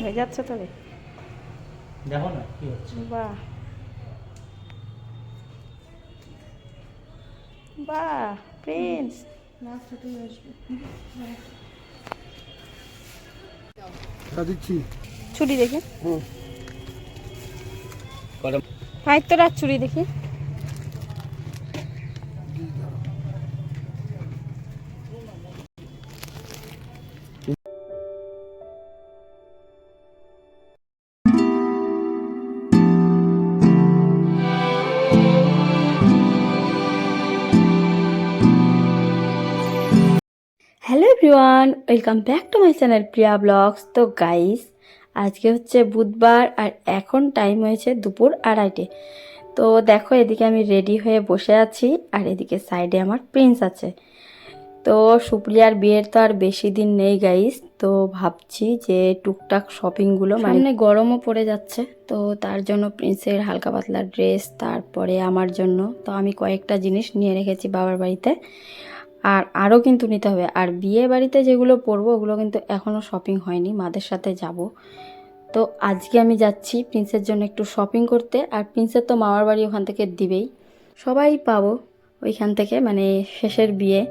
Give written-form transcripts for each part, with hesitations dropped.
হয়ে যাচ্ছে তবে দেখো না কি হচ্ছে। বাহ বাহ প্রিন্স দিচ্ছি। ছুরি দেখি হুম। ভাই তো রাত ছুরি দেখি hello everyone, welcome back to my channel Priya blogs. তো গাইস, আজকে হচ্ছে বুধবার আর এখন টাইম হয়েছে দুপুর 2:30। তো দেখো, এদিকে আমি রেডি হয়ে বসে আছি আর এদিকে সাইডে আমার প্রিন্স আছে। তো সুপ্রিয়ার বিয়ের তো আর বেশি দিন নেই গাইস, তো ভাবছি যে টুকটাক শপিংগুলো, মানে গরমও পড়ে যাচ্ছে, তো তার জন্য প্রিন্সের হালকা পাতলা ড্রেস, তারপরে আমার জন্য তো আমি কয়েকটা জিনিস নিয়ে রেখেছি বাবার বাড়িতে, আর আরও কিন্তু নিতে হবে। আর বিয়ে বাড়িতে যেগুলো পরবো ওগুলো কিন্তু এখনও শপিং হয়নি, মাদের সাথে যাব। তো আজকে আমি যাচ্ছি প্রিন্সের জন্য একটু শপিং করতে। আর প্রিন্সের তো মামার বাড়ি ওখান থেকে দিবেই, সবাই পাবো ওইখান থেকে, মানে শেষের বিয়ে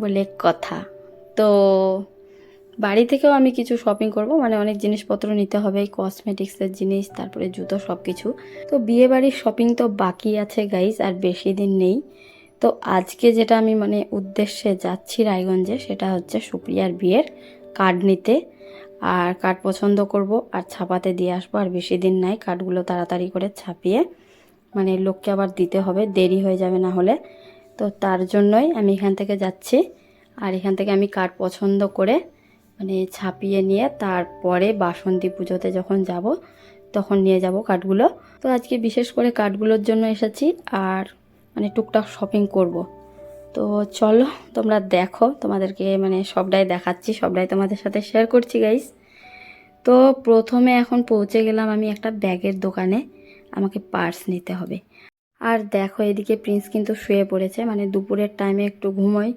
বলে কথা। তো বাড়ি থেকেও আমি কিছু শপিং করব, মানে অনেক জিনিসপত্র নিতে হবে, কসমেটিক্সের জিনিস, তারপরে জুতো, সব কিছু। তো বিয়ে বাড়ির শপিং তো বাকি আছে গাইজ, আর বেশি দিন নেই। তো আজকে যেটা আমি মানে উদ্দেশ্যে যাচ্ছি রায়গঞ্জে, সেটা হচ্ছে সুপ্রিয়ার বিয়ের কার্ড নিতে। আর কার্ড পছন্দ করব আর ছাপাতে দিয়ে আসবো। আর বেশি দিন নাই, কার্ডগুলো তাড়াতাড়ি করে ছাপিয়ে মানে লোককে আবার দিতে হবে, দেরি হয়ে যাবে না হলে। তো তার জন্যই আমি এখান থেকে যাচ্ছি। আর এখান থেকে আমি কার্ড পছন্দ করে মানে ছাপিয়ে নিয়ে তারপরে বাসন্তী পুজোতে যখন যাব তখন নিয়ে যাব কার্ডগুলো। তো আজকে বিশেষ করে কার্ডগুলোর জন্য এসেছি, আর মানে টুকটাক শপিং করব। তো চলো তোমরা দেখো, তোমাদেরকে মানে সবটাই দেখাচ্ছি, সবটাই তোমাদের সাথে শেয়ার করছি গাইস। তো প্রথমে এখন পৌঁছে গেলাম আমি একটা ব্যাগের দোকানে, আমাকে পার্স নিতে হবে। আর দেখো, এদিকে প্রিন্স কিন্তু শুয়ে পড়েছে, মানে দুপুরের টাইমে একটু ঘুমোই,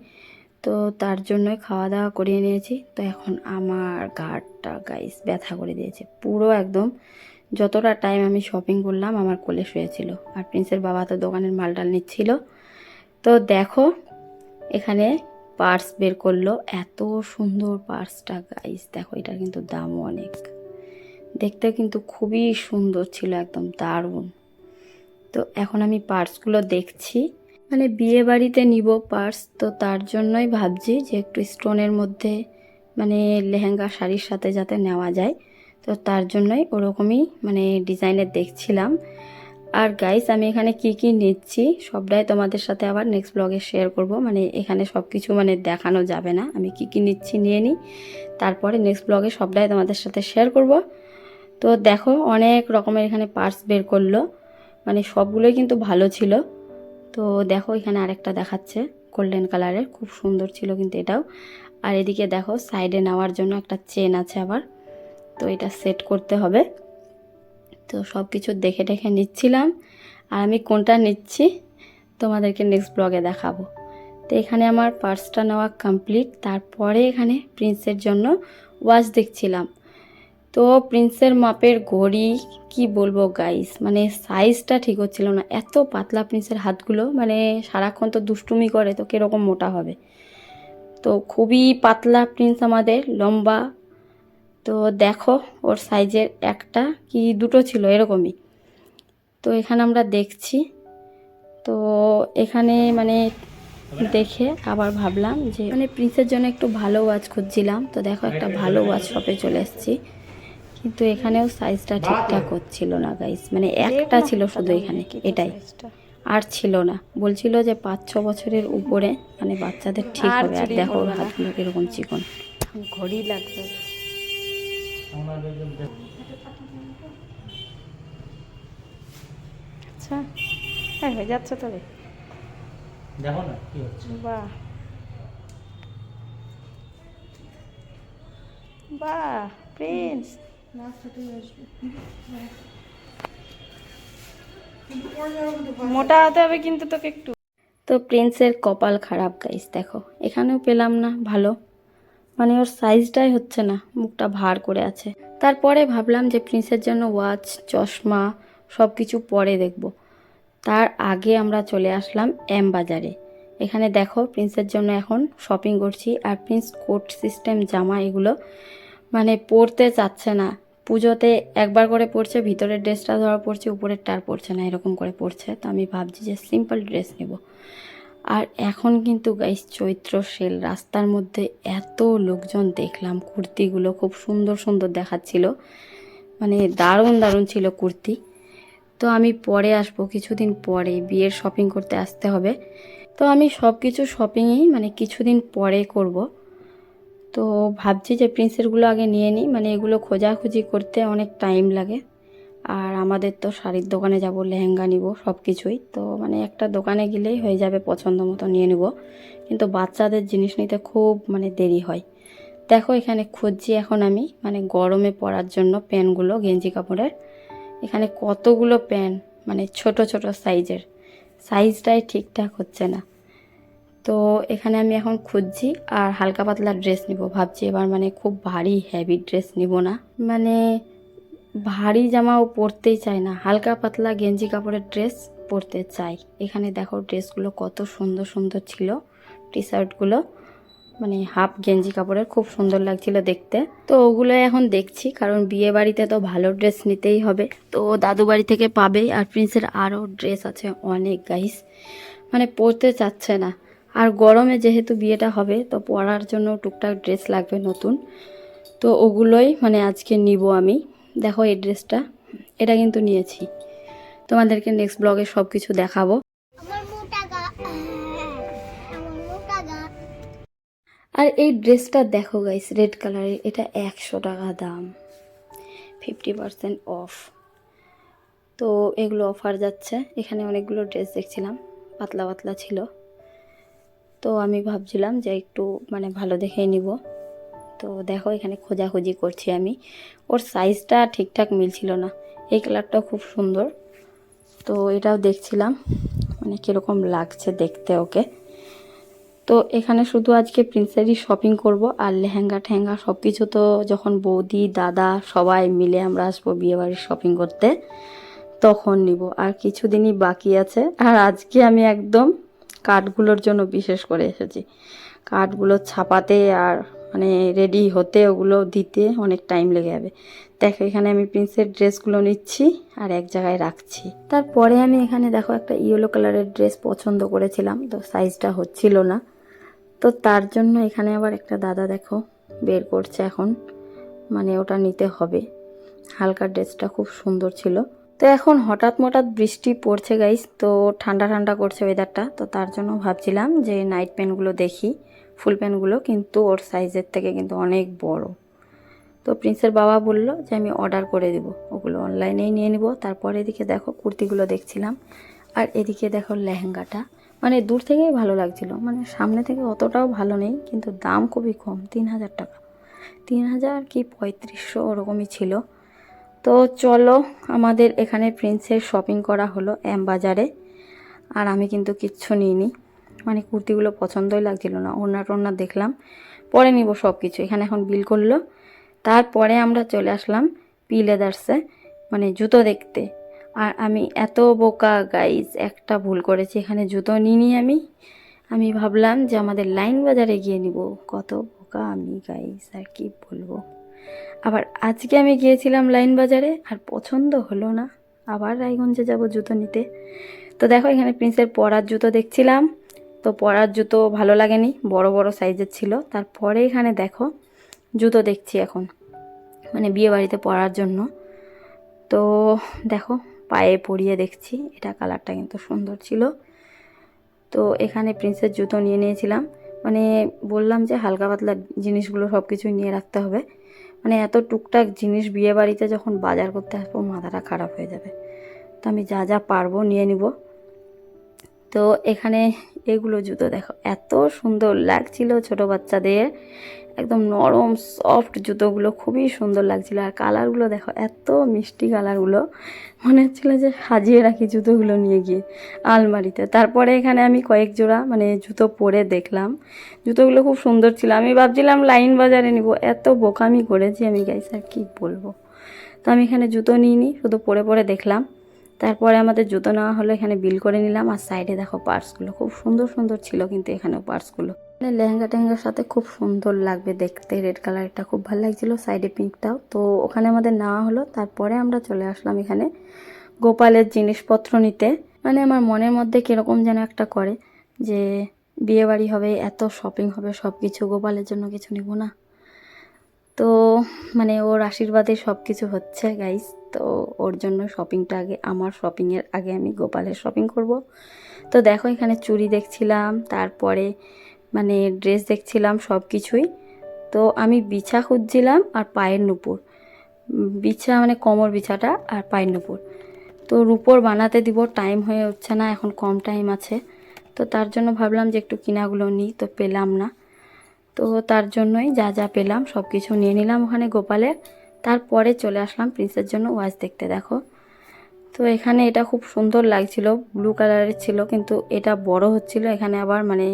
তো তার জন্যই খাওয়া দাওয়া করিয়ে নিয়েছি। তো এখন আমার ঘাড়টা গাইস ব্যথা করে দিয়েছে পুরো একদম। যতটা টাইম আমি শপিং করলাম আমার কোলে শুয়েছিল, আর প্রিন্সের বাবা তো দোকানের মালটাল নিচ্ছিল। তো দেখো, এখানে পার্স বের করলো, এত সুন্দর পার্সটা গাইস, দেখো এটার কিন্তু দামও অনেক, দেখতে কিন্তু খুবই সুন্দর ছিল, একদম দারুণ। তো এখন আমি পার্সগুলো দেখছি, মানে বিয়ে বাড়িতে নিব পার্স, তো তার জন্যই ভাবছি যে একটু স্টোনের মধ্যে, মানে লেহেঙ্গা শাড়ির সাথে যাতে নেওয়া যায়, তো তার জন্যই ওরকমই মানে ডিজাইনের দেখছিলাম। আর গাইস, আমি এখানে কি কি নিচ্ছি সবটাই তোমাদের সাথে আবার নেক্সট ব্লগে শেয়ার করব, মানে এখানে সব কিছু মানে দেখানো যাবে না, আমি কি কি নিচ্ছি নিয়ে নিই, তারপরে নেক্সট ব্লগে সবটাই তোমাদের সাথে শেয়ার করব। তো দেখো, অনেক রকমের এখানে পার্স বের করলো, মানে সবগুলোই কিন্তু ভালো ছিল। তো দেখো, এখানে আরেকটা দেখাচ্ছে গোল্ডেন কালারের, খুব সুন্দর ছিল কিন্তু এটাও। আর এদিকে দেখো, সাইডে নেওয়ার জন্য একটা চেন আছে আবার, তো এটা সেট করতে হবে। তো সব কিছু দেখে দেখে নিচ্ছিলাম, আর আমি কোনটা নিচ্ছি তোমাদেরকে নেক্সট ব্লগে দেখাবো। তো এখানে আমার পার্সটা নেওয়া কমপ্লিট, তারপরে এখানে প্রিন্সের জন্য ওয়াচ দেখছিলাম। তো প্রিন্সের মাপের ঘড়ি, কি বলবো গাইস, মানে সাইজটা ঠিক হচ্ছিল না, এত পাতলা প্রিন্সের হাতগুলো, মানে সারাক্ষণ তো দুষ্টুমি করে, তো কীরকম মোটা হবে। তো খুবই পাতলা প্রিন্স আমাদের, লম্বা। তো দেখো, ওর সাইজের একটা কি দুটো ছিল এরকমই। তো এখানে আমরা দেখছি, তো এখানে মানে দেখে আবার ভাবলাম যে মানে প্রিন্সের জন্য একটু ভালো ওয়াচ খুঁজছিলাম। তো দেখো, একটা ভালো ওয়াচ শপে চলে এসেছি, কিন্তু এখানেও সাইজটা ঠিকঠাক হচ্ছিল না গাইস, মানে একটা ছিল শুধু এখানে, এটাই, আর ছিল না। বলছিল যে 5-6 বছরের উপরে মানে বাচ্চাদের ঠিক হবে। আর দেখো ওর হাতগুলো কিরকম চিকন, ঘড়ি লাগবে। আচ্ছা, হ্যাঁ হয়ে যাচ্ছে তবে দেখো না কি হচ্ছে। বাহ বাহ প্রিন্স, মোটা হতে হবে কিন্তু তোকে একটু। তো প্রিন্সের কপাল খারাপ গাইস, দেখো এখানেও পেলাম না ভালো, মানে ওর সাইজটাই হচ্ছে না, মুখটা ভার করে আছে। তারপরে ভাবলাম যে প্রিন্সের জন্য ওয়াচ, চশমা সব কিছু পরে দেখব। তার আগে আমরা চলে আসলাম এম বাজারে। এখানে দেখো প্রিন্সের জন্য এখন শপিং করছি। আর প্রিন্স কোট সিস্টেম জামা এগুলো মানে পরতে চাচ্ছে না। পুজোতে একবার করে পরছে, ভিতরের ড্রেসটা ধরা পড়ছে, উপরেরটা আর পরছে না, এরকম করে পরছে। তো আমি ভাবছি যে সিম্পল ড্রেস নেব। আর এখন কিন্তু গাইস চৈত্র সেল, রাস্তার মধ্যে এত লোকজন দেখলাম, কুর্তিগুলো খুব সুন্দর সুন্দর দেখাচ্ছিল, মানে দারুণ দারুণ ছিল কুর্তি। তো আমি পরে আসবো, কিছুদিন পরে বিয়ের শপিং করতে আসতে হবে। তো আমি সব কিছু শপিংই মানে কিছুদিন পরে করব। তো ভাবছি যে প্রিন্সেরগুলো আগে নিয়ে নিই, মানে এগুলো খোঁজাখুঁজি করতে অনেক টাইম লাগে। আর আমাদের তো শাড়ির দোকানে যাব, লেহেঙ্গা নিব, সব কিছুই তো মানে একটা দোকানে গেলেই হয়ে যাবে, পছন্দ মতো নিয়ে নেব। কিন্তু বাচ্চাদের জিনিস নিতে খুব মানে দেরি হয়। দেখো এখানে খুঁজছি এখন আমি মানে গরমে পরার জন্য প্যান্টগুলো, গেঞ্জি কাপড়ের। এখানে কতগুলো প্যান্ট, মানে ছোট ছোট সাইজের, সাইজটাই ঠিকঠাক হচ্ছে না। তো এখানে আমি এখন খুঁজছি। আর হালকা পাতলা ড্রেস নিব ভাবছি এবার, মানে খুব ভারী হেভি ড্রেস নিব না, মানে ভারী জামাও পরতেই চাই না, হালকা পাতলা গেঞ্জি কাপড়ের ড্রেস পরতে চাই। এখানে দেখো ড্রেসগুলো কত সুন্দর সুন্দর ছিল, টি শার্টগুলো মানে হাফ গেঞ্জি কাপড়ের, খুব সুন্দর লাগছিল দেখতে। তো ওগুলো এখন দেখছি, কারণ বিয়ে বাড়িতে তো ভালো ড্রেস নিতেই হবে। তো দাদু বাড়ি থেকে পাবেই। আর প্রিন্সের আরও ড্রেস আছে অনেক গাইস, মানে পরতে চাচ্ছে না। আর গরমে যেহেতু বিয়েটা হবে, তো পরার জন্য টুকটাক ড্রেস লাগবে নতুন। তো ওগুলোই মানে আজকে নিব আমি। দেখো এই ড্রেসটা, এটা কিন্তু নিয়েছি। তোমাদেরকে নেক্সট ব্লগে সব কিছু দেখাবো। আর এই ড্রেসটা দেখো গাইস, রেড কালারের, এটা 100 টাকা দাম, 50% অফ। তো এগুলো অফার যাচ্ছে। এখানে অনেকগুলো ড্রেস দেখছিলাম, পাতলা পাতলা ছিল। তো আমি ভাবছিলাম যে একটু মানে ভালো দেখেই নিব। তো দেখো এখানে খোঁজাখুঁজি করছি আমি, ওর সাইজটা ঠিকঠাক মিলছিল না। এই কালারটাও খুব সুন্দর, তো এটাও দেখছিলাম মানে কীরকম লাগছে দেখতে ওকে। তো এখানে শুধু আজকে প্রিন্সেরই শপিং করব। আর লেহেঙ্গা ঠেঙ্গা সব কিছু তো যখন বৌদি দাদা সবাই মিলে আমরা আসবো বিয়েবাড়ির শপিং করতে, তখন নিব। আর কিছুদিনই বাকি আছে। আর আজকে আমি একদম কার্ডগুলোর জন্য বিশেষ করে এসেছি, কার্ডগুলো ছাপাতে আর মানে রেডি হতে, ওগুলো দিতে অনেক টাইম লেগে যাবে। দেখো এখানে আমি প্রিন্সের ড্রেসগুলো নিচ্ছি আর এক জায়গায় রাখছি। তারপরে আমি এখানে দেখো একটা ইয়েলো কালারের ড্রেস পছন্দ করেছিলাম, তো সাইজটা হচ্ছিল না। তো তার জন্য এখানে আবার একটা দাদা দেখো বের করছে এখন, মানে ওটা নিতে হবে। হালকা ড্রেসটা খুব সুন্দর ছিল। তো এখন হঠাৎ বৃষ্টি পড়ছে গাইস, তো ঠান্ডা ঠান্ডা করছে ওয়েদারটা। তো তার জন্য ভাবছিলাম যে নাইট প্যান্টগুলো দেখি, ফুল প্যান্টগুলো, কিন্তু ওর সাইজের থেকে কিন্তু অনেক বড়। তো প্রিন্সের বাবা বলল যে আমি অর্ডার করে দেব, ওগুলো অনলাইনেই নিয়ে নিব। তারপর এদিকে দেখো কুর্তিগুলো দেখছিলাম। আর এদিকে দেখো লেহেঙ্গাটা, মানে দূর থেকেই ভালো লাগছিল, মানে সামনে থেকে অতটাও ভালো নেই, কিন্তু দাম খুবই কম, 3000 টাকা, 3000 কি 3500 ওরকমই ছিল। তো চলো, আমাদের এখানে প্রিন্সের শপিং করা হলো এম বাজারে। আর আমি কিন্তু কিচ্ছু নিইনি, মানে কুর্তিগুলো পছন্দই লাগছিল না। ওড়না টোড়না দেখলাম, পরে নিব সব কিছু। এখানে এখন বিল করলো। তারপরে আমরা চলে আসলাম পি লেদার্সে, মানে জুতো দেখতে। আর আমি এত বোকা গাইজ, একটা ভুল করেছি, এখানে জুতো নিইনি আমি। আমি ভাবলাম যে আমাদের লাইন বাজারে গিয়ে নিব, কত বোকা আমি গাইজ, আর কি বলবো। আবার আজকে আমি গিয়েছিলাম লাইন বাজারে আর পছন্দ হলো না, আবার রায়গঞ্জে যাব জুতো নিতে। তো দেখো এখানে প্রিন্সের পরার জুতো দেখছিলাম, তো পরার জুতো ভালো লাগেনি, বড় বড় সাইজের ছিল। তারপরে এখানে দেখো জুতো দেখছি এখন, মানে বিয়ে বাড়িতে পরার জন্য। তো দেখো পায়ে পরিয়ে দেখছি, এটা কালারটা কিন্তু সুন্দর ছিল। তো এখানে প্রিন্সের জুতো নিয়ে নিয়েছিলাম, মানে বললাম যে হালকা পাতলা জিনিসগুলো সব কিছুই নিয়ে রাখতে হবে, মানে এত টুকটাক জিনিস বিয়ে বাড়িতে যখন বাজার করতে আসবো মাথাটা খারাপ হয়ে যাবে। তো আমি যা যা পারবো নিয়ে নিব। তো এখানে এগুলো জুতো দেখো এত সুন্দর লাগছিল ছোট বাচ্চাদের, একদম নরম সফট জুতোগুলো খুবই সুন্দর লাগছিল। আর কালারগুলো দেখো, এত মিষ্টি কালারগুলো, মনে হচ্ছিলো যে সাজিয়ে রাখি জুতোগুলো নিয়ে গিয়ে আলমারিতে। তারপরে এখানে আমি কয়েক জোড়া মানে জুতো পরে দেখলাম, জুতোগুলো খুব সুন্দর ছিল। আমি ভাবছিলাম লাইন বাজারে নিব, এত বোকামি করেছি আমি গাইস, আর কি বলবো। তো আমি এখানে জুতো নিইনি, শুধু পরে পরে দেখলাম। তারপরে আমাদের জুতো নেওয়া হলো, এখানে বিল করে নিলাম। আর সাইডে দেখো পার্সগুলো খুব সুন্দর সুন্দর ছিল, কিন্তু এখানেও পার্সগুলো মানে লেহেঙ্গা টেহেঙ্গার সাথে খুব সুন্দর লাগবে দেখতে। রেড কালারটা খুব ভালো লাগছিল, সাইডে পিঙ্কটাও। তো ওখানে আমাদের নেওয়া হলো। তারপরে আমরা চলে আসলাম এখানে গোপালের জিনিসপত্র নিতে। মানে আমার মনের মধ্যে কীরকম যেন একটা করে যে বিয়ে বাড়ি হবে, এত শপিং হবে, সব কিছু, গোপালের জন্য কিছু নিব না। তো মানে ওর আশীর্বাদে সব কিছু হচ্ছে গাইস। তো ওর জন্য শপিংটা আগে, আমার শপিংয়ের আগে আমি গোপালের শপিং করব। তো দেখো এখানে চুড়ি দেখছিলাম, তারপরে মানে ড্রেস দেখছিলাম, সব কিছুই। তো আমি বিছা খুঁজছিলাম আর পায়ের নুপুর, বিছা মানে কোমর বিছাটা আর পায়ের নুপুর। তো রুপোর বানাতে দিব, টাইম হয়ে উঠছে না, এখন কম টাইম আছে। তো তার জন্য ভাবলাম যে একটু কিনাগুলো নিই, তো পেলাম না। তো তার জন্যই যা যা পেলাম সব কিছু নিয়ে নিলাম ওখানে গোপালের। তারপরে চলে আসলাম প্রিন্সের জন্য ওয়াচ দেখতে। দেখো, তো এখানে এটা খুব সুন্দর লাগছিল, ব্লু কালারের ছিল, কিন্তু এটা বড় হচ্ছিল। এখানে আবার মানে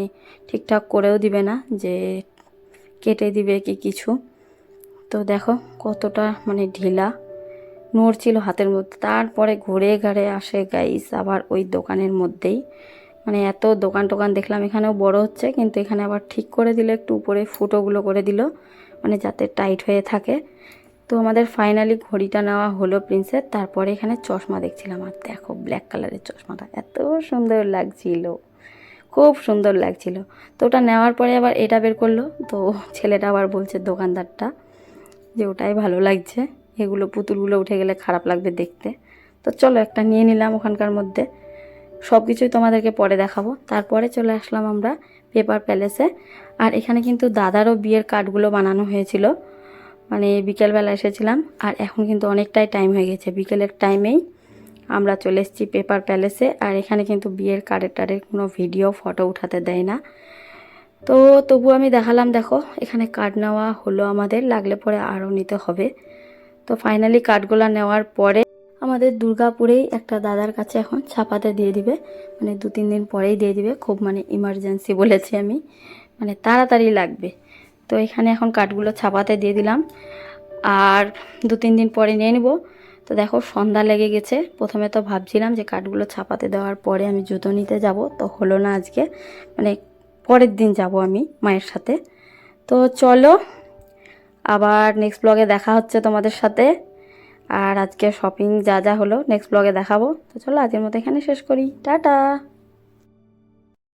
ঠিকঠাক করেও দিবে না, যে কেটে দিবে কি কিছু। তো দেখো কতটা মানে ঢিলা, নড়ছিল হাতের মধ্যে। তারপরে ঘুরে ঘাড়ে আসে গাইস আবার ওই দোকানের মধ্যেই, মানে এত দোকান টোকান দেখলাম। এখানেও বড় হচ্ছে, কিন্তু এখানে আবার ঠিক করে দিল, একটু উপরে ফুটোগুলো করে দিল, মানে যাতে টাইট হয়ে থাকে। তো আমাদের ফাইনালি ঘড়িটা নেওয়া হলো প্রিন্সের। তারপরে এখানে চশমা দেখছিলাম, আর দেখো ব্ল্যাক কালারের চশমাটা এত সুন্দর লাগছিল, খুব সুন্দর লাগছিল। তো ওটা নেওয়ার পরে আবার এটা বের করলো। তো ছেলেটা আবার বলছে দোকানদারটা যে ওটাই ভালো লাগছে, এগুলো পুতুলগুলো উঠে গেলে খারাপ লাগবে দেখতে। তো চলো একটা নিয়ে নিলাম ওখানকার মধ্যে। সব কিছুই তোমাদেরকে পরে দেখাবো। তারপরে চলে আসলাম আমরা পেপার প্যালেসে। আর এখানে কিন্তু দাদারও বিয়ের কার্ডগুলো বানানো হয়েছিল, মানে বিকেলবেলা এসেছিলাম। আর এখন কিন্তু অনেকটাই টাইম হয়ে গেছে, বিকেলের টাইমেই আমরা চলে এসেছি পেপার প্যালেসে। আর এখানে কিন্তু বিয়ের কার্ডের কোনো ভিডিও ফটো উঠাতে দেয় না। তো তবু আমি দেখালাম, দেখো এখানে কার্ড নেওয়া হলো আমাদের, লাগলে পরে আরও নিতে হবে। তো ফাইনালি কার্ডগুলো নেওয়ার পরে আমাদের দুর্গাপুরেই একটা দাদার কাছে এখন ছাপাতে দিয়ে দিবে, মানে 2-3 দিন পরেই দিয়ে দিবে। খুব মানে ইমার্জেন্সি বলেছি আমি, মানে তাড়াতাড়ি লাগবে। তো এখানে এখন কার্ডগুলো ছাপাতে দিয়ে দিলাম, আর 2-3 দিন পরে নিয়ে নিব। তো দেখো সন্ধ্যা লেগে গেছে। প্রথমে তো ভাবছিলাম যে কার্ডগুলো ছাপাতে দেওয়ার পরে আমি জুতো নিতে যাব, তো হলো না আজকে, মানে পরের দিন যাব আমি মায়ের সাথে। তো চলো আবার নেক্সট ব্লগে দেখা হচ্ছে তোমাদের সাথে। আর আজকে শপিং যা যা হলো নেক্সট ব্লগে দেখাবো। তো চলো আজকের মতো এখানে শেষ করি, টাটা।